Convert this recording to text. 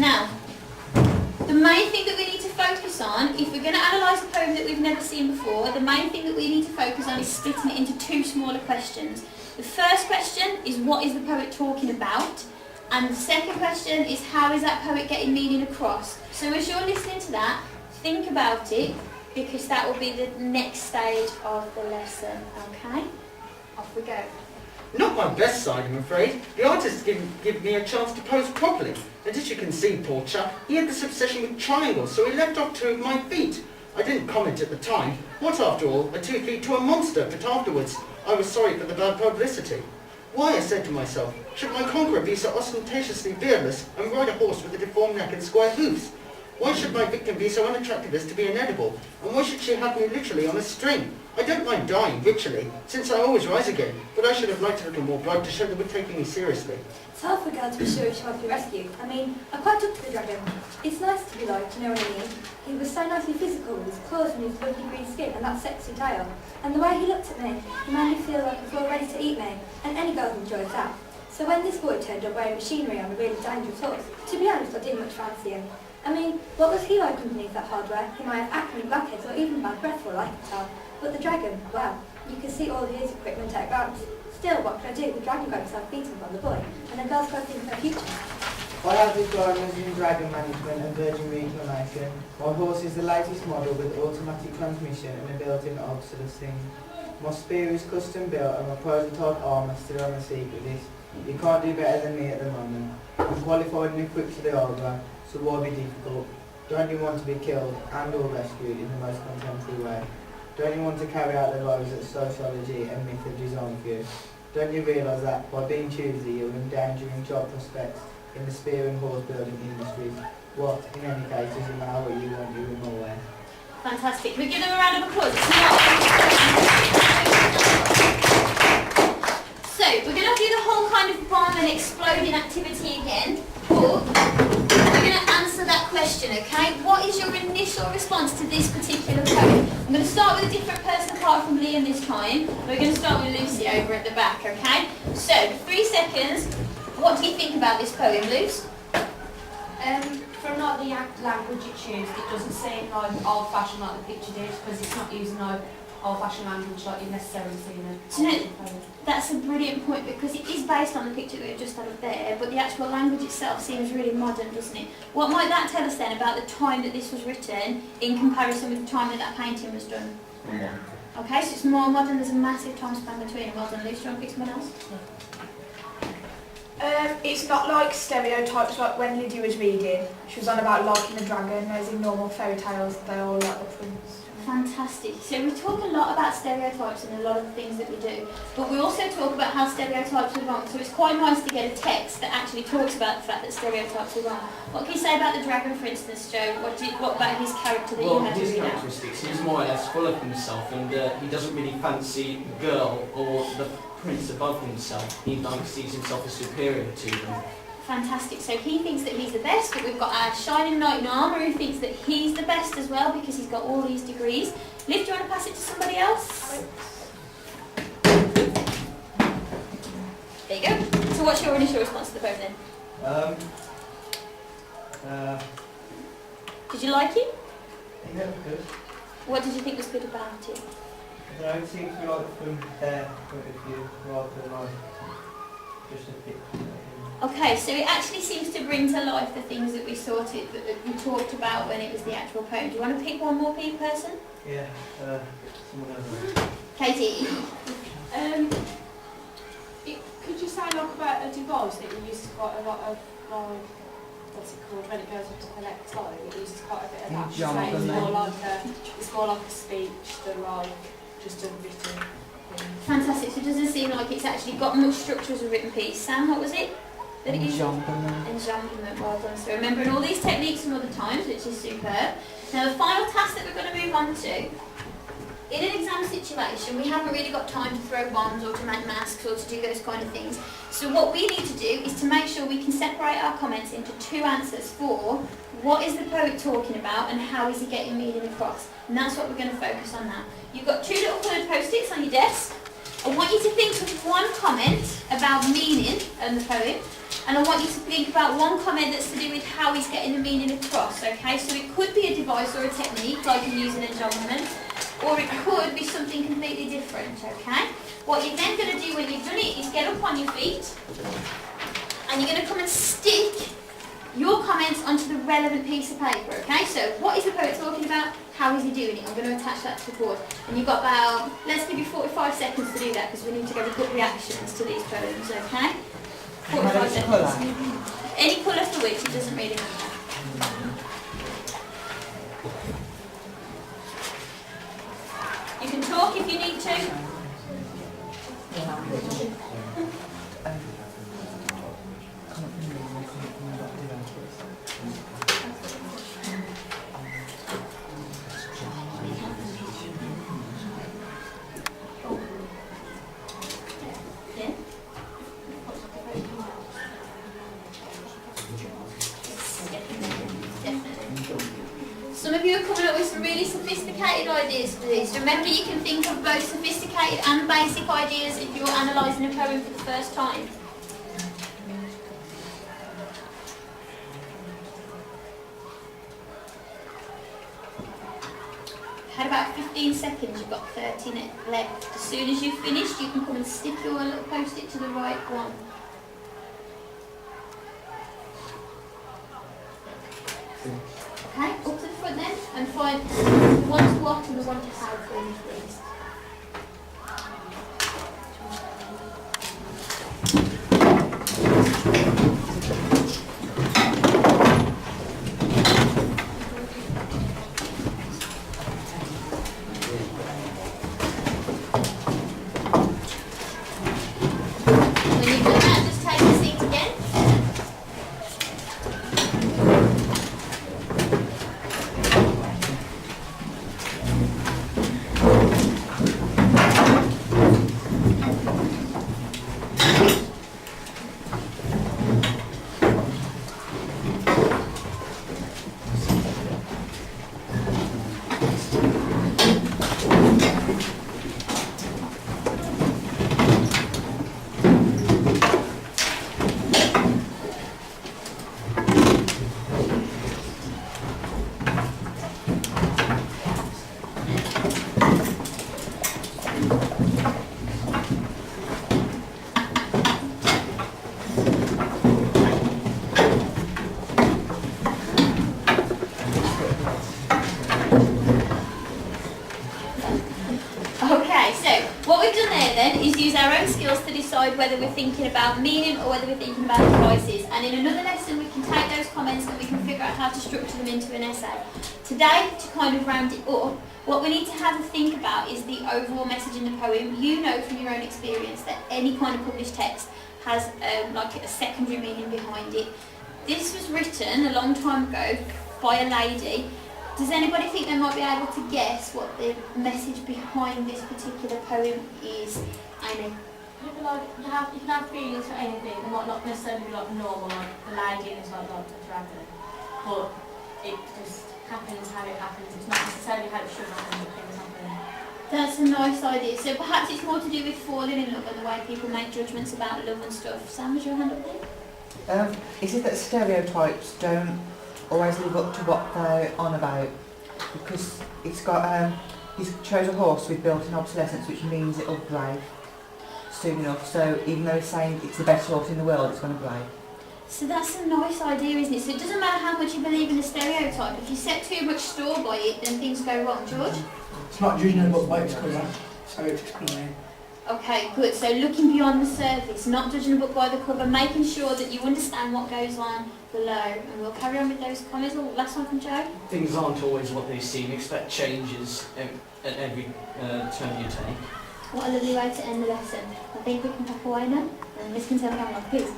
Now, the main thing that we need to focus on, if we're going to analyse a poem that we've never seen before, the main thing that we need to focus on is splitting it into two smaller questions. The first question is, what is the poet talking about? And the second question is, how is that poet getting meaning across? So as you're listening to that, think about it, because that will be the next stage of the lesson, okay? Off we go. Not my best side, I'm afraid. The artist didn't give me a chance to pose properly. And as you can see, poor chap, he had this obsession with triangles, so he left off 2 of my feet. I didn't comment at the time. What, after all, are 2 feet to a monster? But afterwards, I was sorry for the bad publicity. Why, I said to myself, should my conqueror be so ostentatiously beardless and ride a horse with a deformed neck and square hoofs? Why should my victim be so unattractive as to be inedible? And why should she have me literally on a string? I don't mind dying, ritually, since I always rise again, but I should have liked a little more blood to show they were taking me seriously. It's hard for a girl to be sure she might be rescued. I mean, I quite took to the dragon. It's nice to be liked, you know what I mean? He was so nicely physical with his claws and his lovely green skin and that sexy tail. And the way he looked at me, he made me feel like he was all ready to eat me, and any girl enjoys that. So when this boy turned up wearing machinery on a really dangerous horse, to be honest, I didn't much fancy him. I mean, what was he like underneath that hardware? He might have acne, blackheads, or even bad breath for all I can tell. But the dragon, well, you can see all his equipment at a glance. Still, what can I do? The dragon got himself beaten by the boy, and the girl's got to think of her future. I have requirements in dragon management and virgin reclamation. My horse is the latest model with automatic transmission and a built-in obsolescing. My spear is custom built and my prototype armour still on the secret list. You can't do better than me at the moment. I'm qualified and equipped for the armour, so why be difficult? Don't you want to be killed and or rescued in the most contemporary way? Don't you want to carry out the lives that sociology and myth have designed for you? Don't you realise that by being choosy you're endangering job prospects in the spear and horse building industries? What, in any case, doesn't matter what you want, you're in my way. Fantastic. Can we give them a round of applause? So, we're going to do the whole kind of bomb and exploding activity again, but we're going to answer that question, okay? What is your initial response to this particular poem? I'm going to start with a different person apart from Liam this time. We're going to start with Lucy over at the back, okay? So, 3 seconds. What do you think about this poem, Luce? From like the language it used, it doesn't seem like old-fashioned like the picture did, because it's not using like old-fashioned language like you've necessarily seen in Do you know, that's a brilliant point, because it is based on the picture that we've just had up there, but the actual language itself seems really modern, doesn't it? What might that tell us then about the time that this was written in comparison with the time that that painting was done? Yeah. Okay, so it's more modern, there's a massive time span between them. Well done, Luce. Do you want to pick someone else? It's not like stereotypes like when Lydia was reading. She was on about liking the dragon, as in normal fairy tales, they all like the prince. Fantastic. So we talk a lot about stereotypes in a lot of the things that we do, but we also talk about how stereotypes are wrong. So it's quite nice to get a text that actually talks about the fact that stereotypes are wrong. What can you say about the dragon, for instance, Joe? What about his character that you had to his read out? characteristics, he's more or less full of himself, and he doesn't really fancy the girl or the prince above himself. He sees himself as superior to them. Fantastic. So he thinks that he's the best, but we've got our shining knight in armour who thinks that he's the best as well because he's got all these degrees. Liv, do you want to pass it to somebody else? There you go. So what's your initial response to the poem then? Did you like it? Yeah, good. What did you think was good about it? It seems to be like from their point of view rather than like just a picture. Okay, so it actually seems to bring to life the things that we that we talked about when it was the actual poem. Do you want to pick one more person? Yeah, someone else. Katie. Could you say like about a device that you use quite a lot of like, what's it called, when it goes up to collect time, it uses quite a bit of that. So it's more like a speech than like just a written thing. Fantastic, so it doesn't seem like it's actually got much structure as a written piece. Sam, what was it? Enjambment, well done. So remembering all these techniques from other times, which is superb. Now the final task that we're going to move on to, in an exam situation, we haven't really got time to throw bombs or to make masks or to do those kind of things. So what we need to do is to make sure we can separate our comments into 2 answers for what is the poet talking about and how is he getting meaning across. And that's what we're going to focus on now. You've got 2 little coloured post-its on your desk. I want you to think of one comment about meaning in the poem and I want you to think about one comment that's to do with how he's getting the meaning across, okay? So it could be a device or a technique, like in using enjambment, or it could be something completely different, okay? What you're then going to do when you've done it is get up on your feet, and you're going to come and stick your comments onto the relevant piece of paper, okay? So what is the poet talking about? How is he doing it? I'm going to attach that to the board. And you've got about, let's give you 45 seconds to do that, because we need to go with good reactions to these poems, okay? 45 seconds. Any colour for which, it doesn't really matter. You can talk if you need to. Some of you are coming up with some really sophisticated ideas for these. Remember, you can think of both sophisticated and basic ideas if you're analysing a poem for the first time. Had about 15 seconds, you've got 30 left. As soon as you've finished, you can come and stick your little post-it to the right one. Okay, up to the front then, and find the one to what and the one to how for me, please. When you've done that, just take a seat again. Is use our own skills to decide whether we're thinking about meaning or whether we're thinking about devices. And in another lesson we can take those comments and we can figure out how to structure them into an essay. Today, to kind of round it up, what we need to have a think about is the overall message in the poem. You know from your own experience that any kind of published text has like a secondary meaning behind it. This was written a long time ago by a lady. Does anybody think they might be able to guess what the message behind this particular poem is? Amy? You can have feelings for anything, and might not necessarily be like normal, like the lady is like a dragon, but it just happens how it happens. It's not necessarily how it should happen, but things happen. That's a nice idea. So perhaps it's more to do with falling in love and the way people make judgments about love and stuff. Sam, was your hand up there? Is it that stereotypes don't always live up to what they're on about? Because it's got, he chose a horse with built-in obsolescence, which means it'll break soon enough. So even though he's saying it's the best horse in the world, it's going to break. So that's a nice idea, isn't it? So it doesn't matter how much you believe in the stereotype. If you set too much store by it, then things go wrong. George? It's not judging a book by its cover, so it's explained. Okay, good. So looking beyond the surface, not judging a book by the cover, making sure that you understand what goes on below. And we'll carry on with those comments. Oh, last one from Joe. Things aren't always what they seem. Expect changes at every turn you take. What a lovely way to end the lesson. I think we can back away now. And Miss can tell me how long, please.